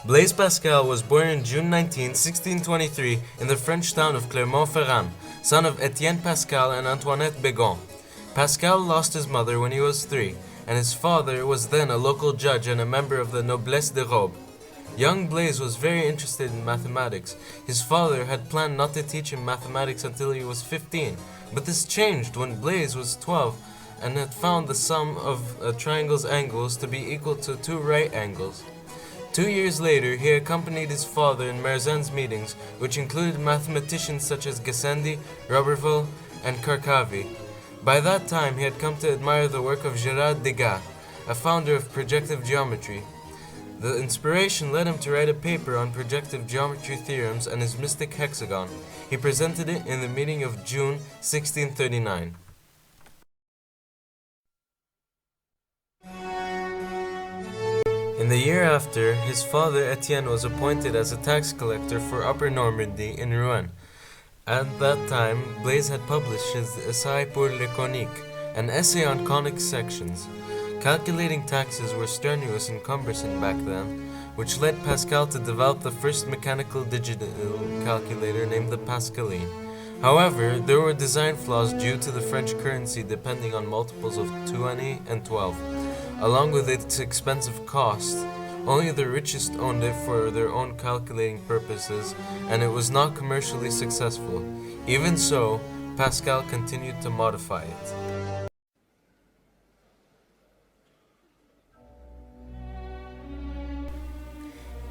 Blaise Pascal was born on June 19, 1623 in the French town of Clermont-Ferrand, son of Etienne Pascal and Antoinette Bégon. Pascal lost his mother when he was 3, and his father was then a local judge and a member of the noblesse de robe. Young Blaise was very interested in mathematics. His father had planned not to teach him mathematics until he was 15, but this changed when Blaise was 12 and had found the sum of a triangle's angles to be equal to 2 right angles. 2 years later, he accompanied his father in Merzin's meetings, which included mathematicians such as Gassendi, Roberval, and Carcavy. By that time, he had come to admire the work of Gérard Degas, a founder of projective geometry. The inspiration led him to write a paper on projective geometry theorems and his mystic hexagon. He presented it in the meeting of June 1639. In the year after, his father Etienne was appointed as a tax collector for Upper Normandy in Rouen. At that time, Blaise had published his Essai pour les coniques, an essay on conic sections. Calculating taxes were strenuous and cumbersome back then, which led Pascal to develop the first mechanical digital calculator named the Pascaline. However, there were design flaws due to the French currency depending on multiples of 20 and 12. Along with its expensive cost, only the richest owned it for their own calculating purposes, and it was not commercially successful. Even so, Pascal continued to modify it.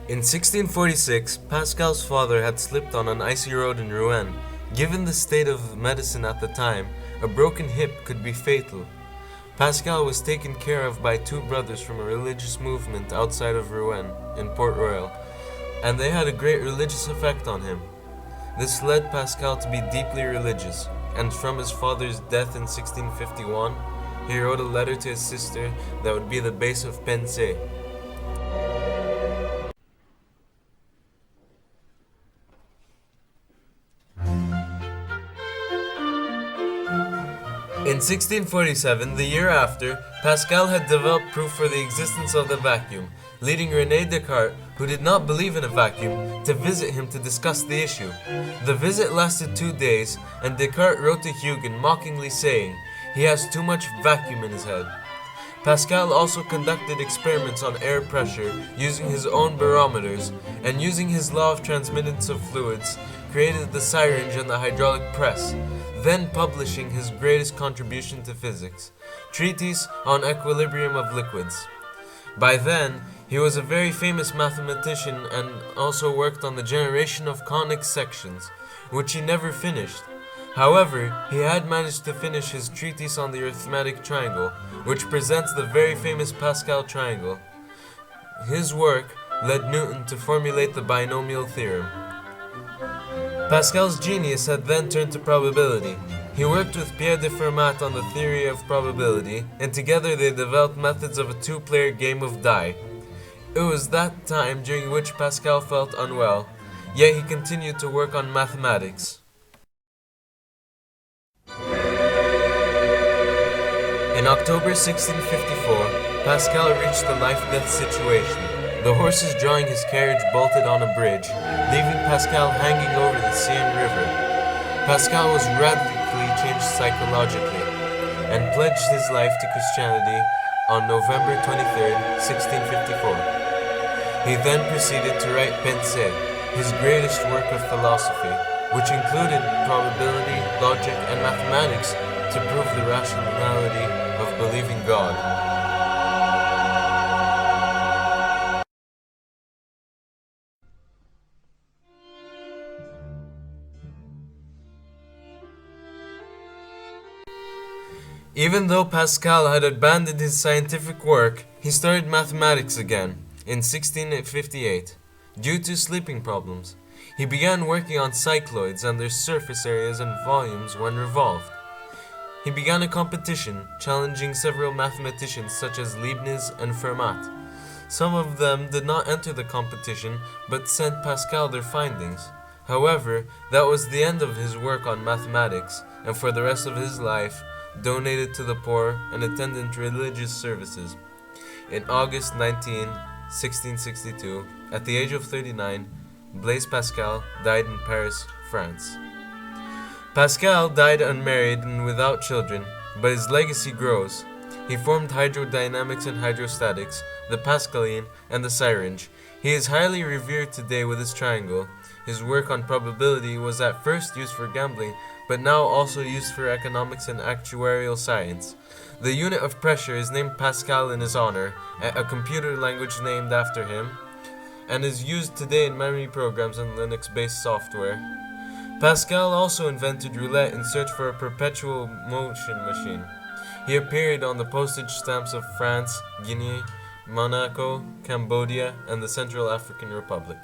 In 1646, Pascal's father had slipped on an icy road in Rouen. Given the state of medicine at the time, a broken hip could be fatal. Pascal was taken care of by 2 brothers from a religious movement outside of Rouen, in Port Royal, and they had a great religious effect on him. This led Pascal to be deeply religious, and from his father's death in 1651, he wrote a letter to his sister that would be the base of Pensée. In 1647, the year after, Pascal had developed proof for the existence of the vacuum, leading René Descartes, who did not believe in a vacuum, to visit him to discuss the issue. The visit lasted 2 days, and Descartes wrote to Huygens mockingly saying, "He has too much vacuum in his head." Pascal also conducted experiments on air pressure using his own barometers, and using his law of transmittance of fluids, created the syringe and the hydraulic press, then publishing his greatest contribution to physics, Treatise on Equilibrium of Liquids. By then, he was a very famous mathematician and also worked on the generation of conic sections, which he never finished. However, he had managed to finish his treatise on the arithmetic triangle, which presents the very famous Pascal triangle. His work led Newton to formulate the binomial theorem. Pascal's genius had then turned to probability. He worked with Pierre de Fermat on the theory of probability, and together they developed methods of a 2-player game of die. It was that time during which Pascal felt unwell, yet he continued to work on mathematics. In October 1654, Pascal reached a life-death situation. The horses drawing his carriage bolted on a bridge, leaving Pascal hanging over the Seine River. Pascal was radically changed psychologically, and pledged his life to Christianity on November 23, 1654. He then proceeded to write Pensée, his greatest work of philosophy, which included probability, logic, and mathematics to prove the rationality of believing God. Even though Pascal had abandoned his scientific work, he started mathematics again in 1658 due to sleeping problems. He began working on cycloids and their surface areas and volumes when revolved. He began a competition, challenging several mathematicians such as Leibniz and Fermat. Some of them did not enter the competition, but sent Pascal their findings. However, that was the end of his work on mathematics, and for the rest of his life, donated to the poor and attended religious services. In August 19, 1662, At the age of 39, Blaise Pascal died in Paris, France. Pascal died unmarried and without children, but his legacy grows. He formed hydrodynamics and hydrostatics, the Pascalian, and the syringe. He is highly revered today with his triangle. His work on probability was at first used for gambling, but now also used for economics and actuarial science. The unit of pressure is named Pascal in his honor, a computer language named after him, and is used today in memory programs and Linux-based software. Pascal also invented roulette in search for a perpetual motion machine. He appeared on the postage stamps of France, Guinea, Monaco, Cambodia, and the Central African Republic.